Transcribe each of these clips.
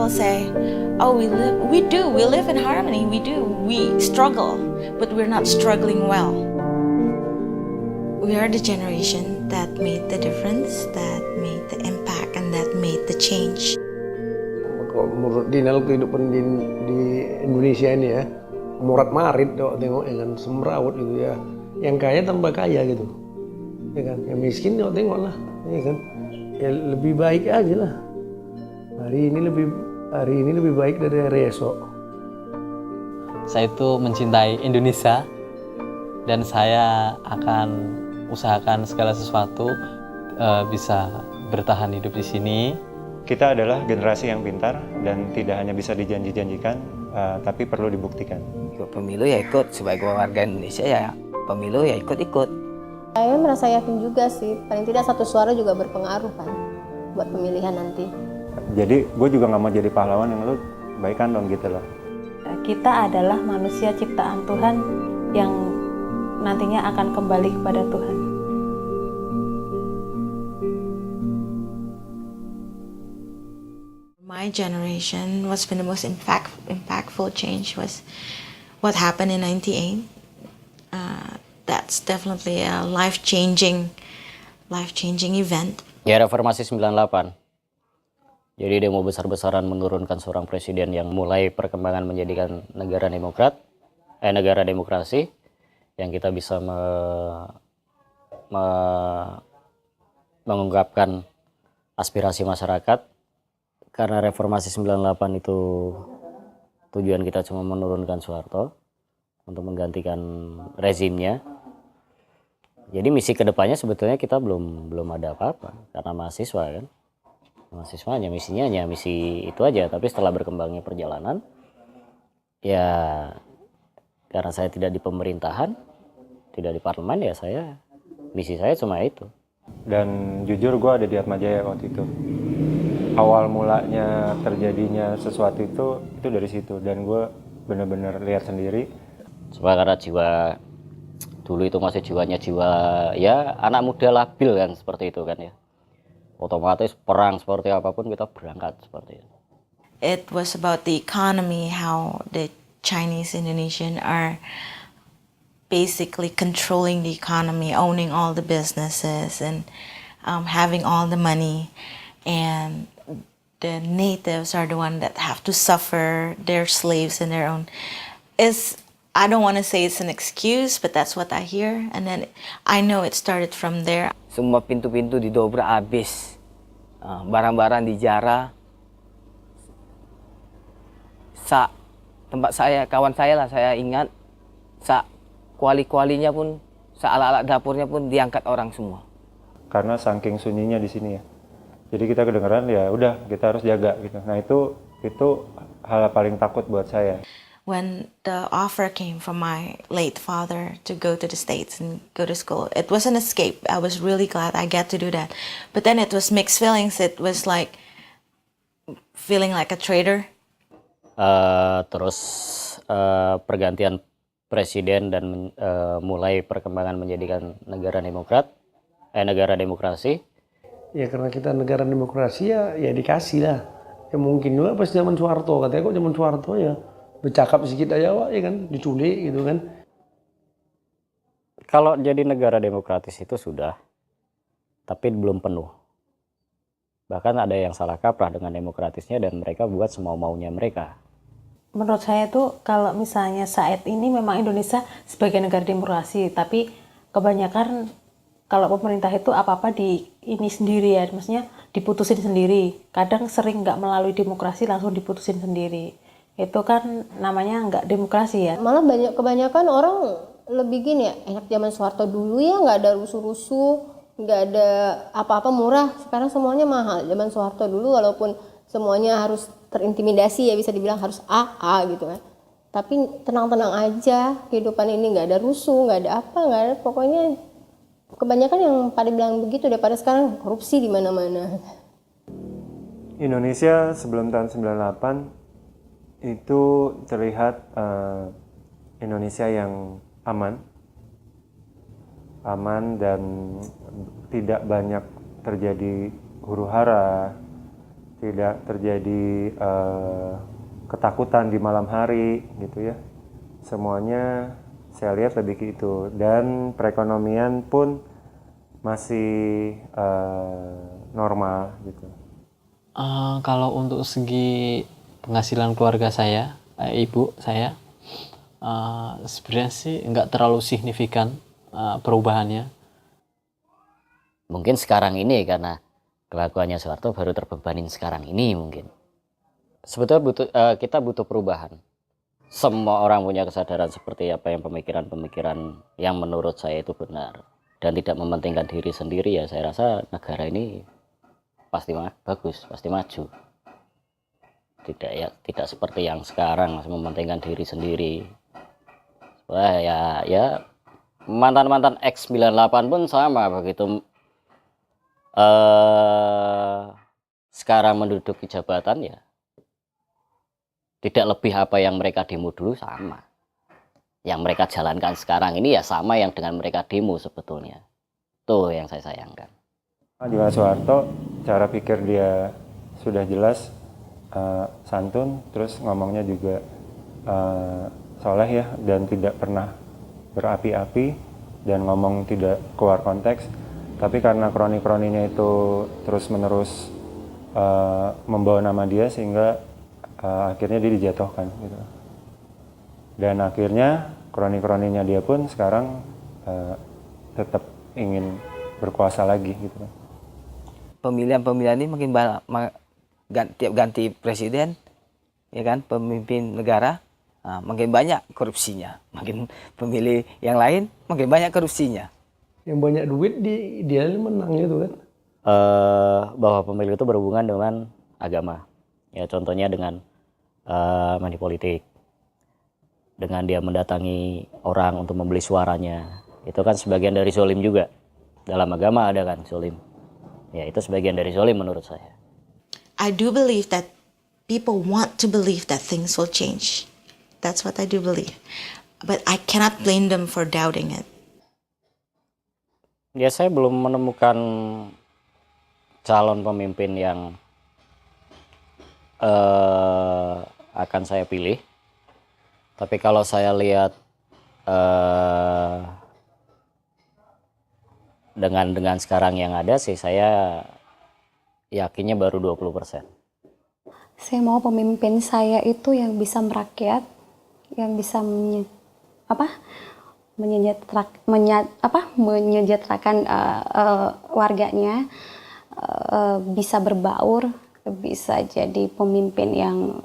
people say, "Oh, we live in harmony. We struggle, but we're not struggling well." We are the generation that made the difference, that made the impact, and that made the change. Kalau menurut Dinal kehidupan di Indonesia ini ya, murat marit dok tengok ya kan, semrawut gitu ya. Yang kaya tambah kaya gitu, ya kan. Yang miskin dok tengok lah, ya kan. Ya lebih baik aja lah. Hari ini lebih baik dari hari esok. Saya itu mencintai Indonesia dan saya akan usahakan segala sesuatu bisa bertahan hidup di sini. Kita adalah generasi yang pintar dan tidak hanya bisa dijanji-janjikan, tapi perlu dibuktikan. Ikut pemilu ya ikut, sebagai warga Indonesia ya pemilu ya ikut-ikut. Saya merasa yakin juga sih, paling tidak satu suara juga berpengaruh kan buat pemilihan nanti. Jadi gue juga nggak mau jadi pahlawan yang lu baikan dong gitu loh. Kita adalah manusia ciptaan Tuhan yang nantinya akan kembali kepada Tuhan. My generation, what's been the most impactful change was what happened in '98. That's definitely a life-changing event. Ya reformasi 98. Jadi demo besar-besaran menurunkan seorang presiden yang mulai perkembangan menjadikan negara demokrasi yang kita bisa mengungkapkan aspirasi masyarakat. Karena reformasi 98 itu tujuan kita cuma menurunkan Soeharto untuk menggantikan rezimnya. Jadi misi kedepannya sebetulnya kita belum ada apa-apa karena mahasiswa kan. Mahasiswanya misinya hanya misi itu aja, tapi setelah berkembangnya perjalanan ya karena saya tidak di pemerintahan, tidak di parlemen, ya misi saya cuma itu. Dan jujur gue ada di Atmajaya waktu itu. Awal mulanya terjadinya sesuatu itu dari situ, dan gue benar-benar lihat sendiri. Supaya karena jiwa dulu itu masih jiwa ya anak muda labil kan, seperti itu kan ya. Otomatis perang seperti apapun kita berangkat seperti itu. It was about the economy, how the Chinese Indonesian are basically controlling the economy, owning all the businesses and having all the money, and the natives are the one that have to suffer. They're slaves in their own. I don't want to say it's an excuse, but that's what I hear. And then I know it started from there. Semua pintu-pintu didobrak habis, barang-barang dijarah. Tempat saya, kawan saya lah, saya ingat, kuali-kualinya pun, alat-alat dapurnya pun diangkat orang semua. Karena saking sunyinya di sini ya. Jadi kita kedengeran ya udah kita harus jaga gitu. Nah itu hal paling takut buat saya. When the offer came from my late father to go to the States and go to school, it was an escape. I was really glad I got to do that. But then it was mixed feelings. It was like feeling like a traitor. Terus pergantian presiden dan mulai perkembangan menjadikan negara demokrasi. Ya karena kita negara demokrasi ya dikasih lah. Ya mungkin juga pas zaman Soeharto, katanya kok zaman Soeharto ya bercakap sedikit aja Wak, ya kan, diculik gitu kan. Kalau jadi negara demokratis itu sudah, tapi belum penuh. Bahkan ada yang salah kaprah dengan demokratisnya dan mereka buat semau-maunya mereka. Menurut saya tuh kalau misalnya saat ini memang Indonesia sebagai negara demokrasi, tapi kebanyakan kalau pemerintah itu apa-apa ini sendiri ya, maksudnya diputusin sendiri. Kadang sering nggak melalui demokrasi langsung diputusin sendiri. Itu kan namanya nggak demokrasi ya. Malah kebanyakan orang lebih gini ya, enak zaman Soeharto dulu ya, nggak ada rusuh-rusuh, nggak ada apa-apa, murah. Sekarang semuanya mahal. Zaman Soeharto dulu walaupun semuanya harus terintimidasi ya, bisa dibilang harus gitu kan. Tapi tenang-tenang aja, kehidupan ini nggak ada rusuh, nggak ada apa, nggak ada, pokoknya kebanyakan yang pada bilang begitu daripada sekarang korupsi di mana-mana. Indonesia sebelum tahun 98 itu terlihat Indonesia yang aman dan tidak banyak terjadi huru-hara, tidak terjadi ketakutan di malam hari gitu ya. Semuanya saya lihat lebih ke itu, dan perekonomian pun masih normal gitu. Kalau untuk segi penghasilan keluarga saya, ibu saya, sebenarnya sih nggak terlalu signifikan perubahannya. Mungkin sekarang ini karena kelakuannya Soeharto baru terbebanin sekarang ini mungkin. Sebetulnya kita butuh perubahan. Semua orang punya kesadaran seperti apa yang pemikiran-pemikiran yang menurut saya itu benar dan tidak mementingkan diri sendiri, ya saya rasa negara ini pasti bagus, pasti maju. Tidak seperti yang sekarang masih mementingkan diri sendiri. Wah ya mantan-mantan X98 pun sama begitu. Sekarang menduduki jabatan ya tidak lebih apa yang mereka demo dulu sama. Yang mereka jalankan sekarang ini ya sama yang dengan mereka demo sebetulnya. Tuh yang saya sayangkan. Juga Soeharto, cara pikir dia sudah jelas, santun, terus ngomongnya juga soleh ya, dan tidak pernah berapi-api dan ngomong tidak keluar konteks. Tapi karena kroni-kroninya itu terus-menerus membawa nama dia sehingga akhirnya dia dijatuhkan gitu. Dan akhirnya kroni-kroninya dia pun sekarang tetap ingin berkuasa lagi gitu. Pemilihan-pemilihan ini makin banyak, tiap ganti presiden, ya kan, pemimpin negara, makin banyak korupsinya. Makin pemilih yang lain, makin banyak korupsinya. Yang banyak duit dia menang gitu kan. Bahwa pemilu itu berhubungan dengan agama. Ya contohnya dengan money politik, dengan dia mendatangi orang untuk membeli suaranya, itu kan sebagian dari zolim juga. Dalam agama ada kan zolim, ya itu sebagian dari zolim menurut saya. I do believe that people want to believe that things will change. That's what I do believe, but I cannot blame them for doubting it. Ya saya belum menemukan calon pemimpin yang akan saya pilih. Tapi kalau saya lihat dengan sekarang yang ada sih, saya yakinnya baru 20%. Saya mau pemimpin saya itu yang bisa merakyat, yang bisa menyejahterakan warganya, bisa berbaur, bisa jadi pemimpin yang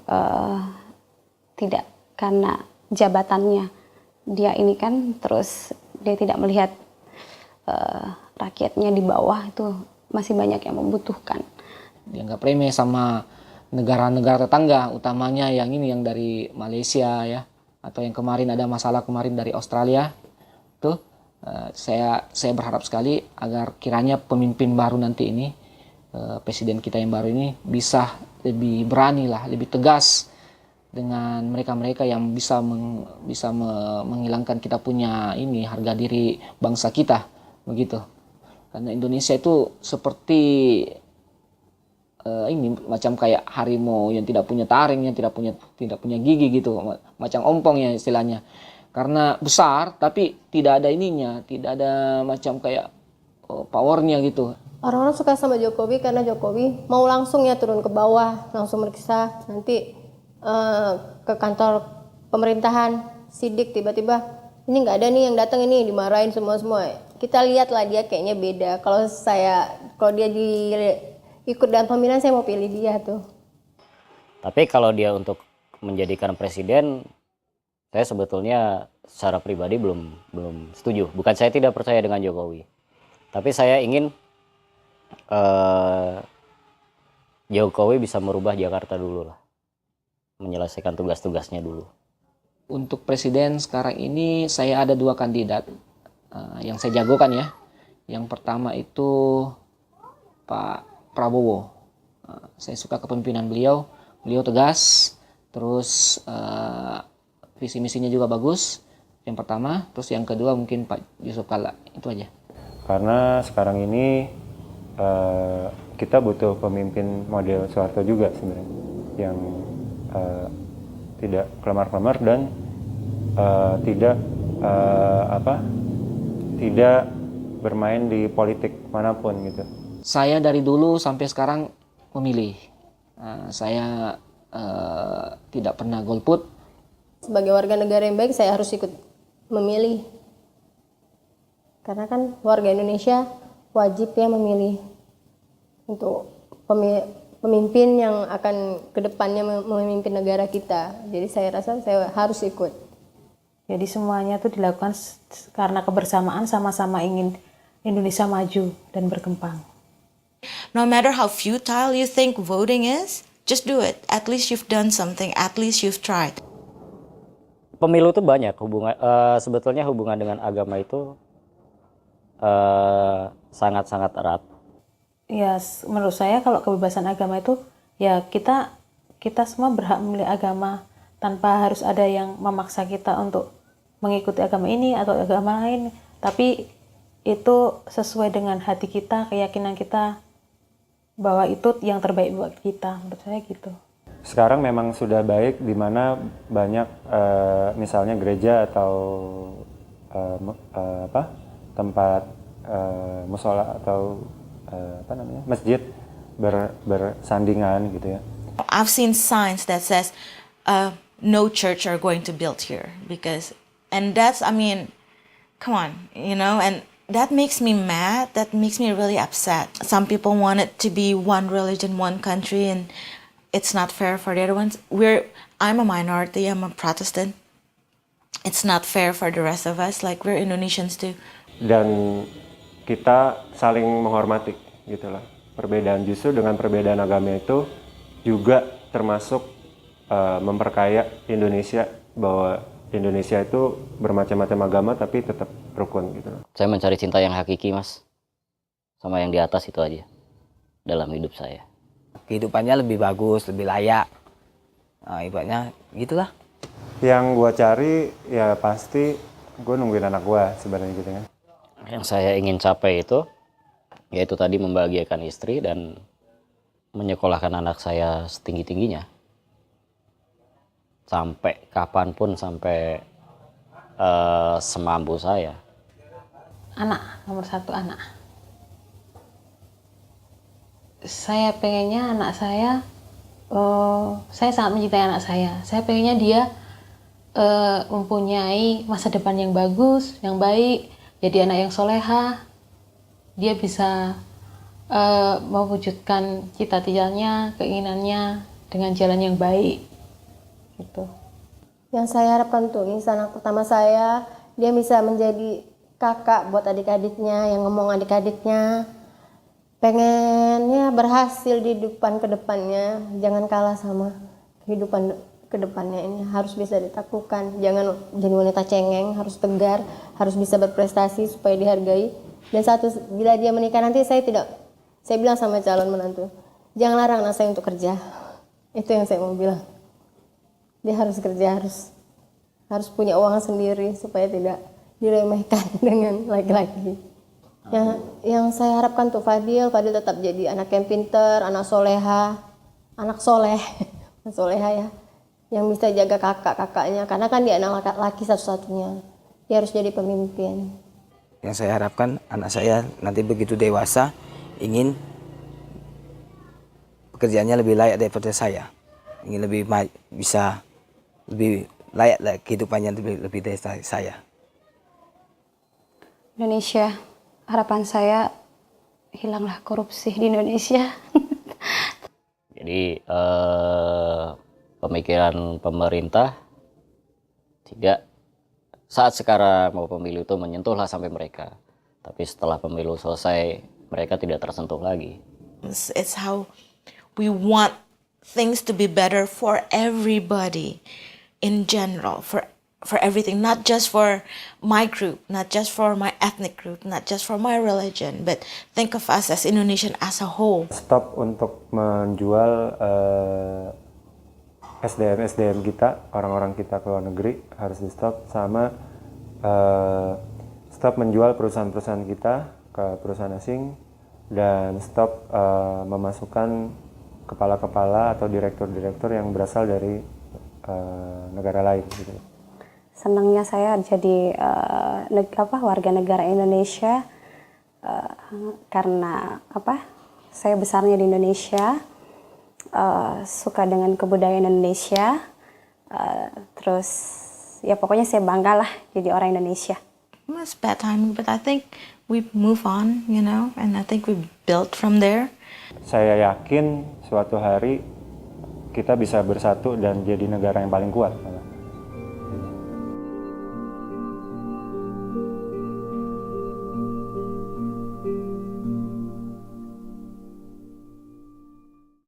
tidak karena jabatannya dia ini kan, terus dia tidak melihat rakyatnya di bawah itu masih banyak yang membutuhkan. Dianggap remeh sama negara-negara tetangga, utamanya yang dari Malaysia ya, atau yang kemarin ada masalah kemarin dari Australia. Tuh saya berharap sekali agar kiranya pemimpin baru nanti ini, presiden kita yang baru ini bisa lebih berani lah, lebih tegas dengan mereka-mereka yang bisa menghilangkan kita punya harga diri bangsa kita begitu. Karena Indonesia itu seperti macam kayak harimau yang tidak punya taring, yang tidak punya gigi gitu, macam ompong ya istilahnya. Karena besar tapi tidak ada tidak ada macam kayak powernya gitu. Orang-orang suka sama Jokowi karena Jokowi mau langsung ya turun ke bawah, langsung meriksa, nanti ke kantor pemerintahan, sidik, tiba-tiba ini nggak ada nih yang datang, ini dimarahin semua. Kita lihat lah dia kayaknya beda. Kalau dia ikut dalam pemilihan, saya mau pilih dia tuh. Tapi kalau dia untuk menjadikan presiden, saya sebetulnya secara pribadi belum setuju. Bukan saya tidak percaya dengan Jokowi, tapi saya ingin Jokowi bisa merubah Jakarta dulu lah, menyelesaikan tugas-tugasnya dulu. Untuk presiden sekarang ini saya ada 2 kandidat yang saya jagokan ya. Yang pertama itu Pak Prabowo. Saya suka kepemimpinan beliau tegas, terus visi misinya juga bagus. Yang pertama, terus yang kedua mungkin Pak Yusuf Kalla, itu aja. Karena sekarang ini kita butuh pemimpin model Soeharto juga sebenarnya, yang tidak kelemar-kelemar dan tidak bermain di politik manapun gitu. Saya dari dulu sampai sekarang memilih. Saya tidak pernah golput. Sebagai warga negara yang baik, saya harus ikut memilih. Karena kan warga Indonesia wajib ya memilih untuk pemimpin yang akan kedepannya memimpin negara kita. Jadi saya rasa saya harus ikut. Jadi semuanya itu dilakukan karena kebersamaan, sama-sama ingin Indonesia maju dan berkembang. No matter how futile you think voting is, just do it. At least you've done something. At least you've tried. Pemilu itu banyak sebetulnya hubungan dengan agama itu sangat-sangat erat. Ya, menurut saya kalau kebebasan agama itu ya kita semua berhak memilih agama tanpa harus ada yang memaksa kita untuk mengikuti agama ini atau agama lain. Tapi itu sesuai dengan hati kita, keyakinan kita bahwa itu yang terbaik buat kita. Menurut saya gitu. Sekarang memang sudah baik di mana banyak misalnya gereja atau tempat musola atau masjid bersandingan gitu ya. I've seen signs that says no church are going to build here and that's, I mean, come on, and that makes me mad. That makes me really upset. Some people want it to be one religion, one country, and it's not fair for the other ones. I'm a minority. I'm a Protestant. It's not fair for the rest of us. Like, we're Indonesians too. Dan kita saling menghormati gitulah. Perbedaan, justru dengan perbedaan agama itu juga termasuk memperkaya Indonesia, bahwa Indonesia itu bermacam-macam agama tapi tetap rukun gitu. Saya mencari cinta yang hakiki, Mas. Sama yang di atas itu aja dalam hidup saya. Kehidupannya lebih bagus, lebih layak. Ibaratnya gitulah. Yang gua cari ya pasti gue nungguin anak gua sebenarnya gitu kan. Yang saya ingin capai itu yaitu tadi membahagiakan istri dan menyekolahkan anak saya setinggi-tingginya. Sampai kapanpun, sampai semampu saya. Anak, nomor satu anak. Saya pengennya anak saya sangat mencintai anak saya. Saya pengennya dia mempunyai masa depan yang bagus, yang baik, jadi anak yang solehah. Dia bisa mewujudkan cita-citanya, keinginannya dengan jalan yang baik. Gitu. Yang saya harapkan tuh, ini anak pertama saya, dia bisa menjadi kakak buat adik-adiknya, yang ngomong adik-adiknya. Pengennya berhasil di depan kedepannya, jangan kalah sama kehidupan kedepannya ini. Harus bisa ditaklukkan, jangan jadi wanita cengeng, harus tegar, harus bisa berprestasi supaya dihargai. Dan satu, bila dia menikah nanti saya bilang sama calon menantu, jangan larang anak saya untuk kerja. Itu yang saya mau bilang. Dia harus kerja, harus punya uang sendiri supaya tidak diremehkan dengan laki-laki. Yang saya harapkan tuh Fadil tetap jadi anak yang pinter, anak soleha, anak soleh, soleha ya, yang bisa jaga kakak-kakaknya, karena kan dia anak laki satu-satunya. Dia harus jadi pemimpin. Yang saya harapkan anak saya nanti begitu dewasa ingin pekerjaannya lebih layak daripada saya, ingin lebih bisa lebih layak kehidupannya lebih dari saya. Indonesia, harapan saya hilanglah korupsi di Indonesia. Jadi pemikiran pemerintah tidak saat sekarang mau pemilu itu menyentuhlah sampai mereka. Tapi setelah pemilu selesai mereka tidak tersentuh lagi. It's how we want things to be better for everybody in general, for everything, not just for my group, not just for my ethnic group, not just for my religion, but think of us as Indonesian as a whole. Stop untuk menjual SDM kita, orang-orang kita ke luar negeri, harus di stop, sama stop menjual perusahaan-perusahaan kita ke perusahaan asing, dan stop memasukkan kepala-kepala atau direktur-direktur yang berasal dari negara lain gitu. Senangnya saya jadi warga negara Indonesia karena saya besarnya di Indonesia, suka dengan kebudayaan Indonesia, terus ya pokoknya saya bangga lah jadi orang Indonesia. It was bad timing, but I think we move on, you know, and I think we built from there. Saya yakin suatu hari kita bisa bersatu dan jadi negara yang paling kuat.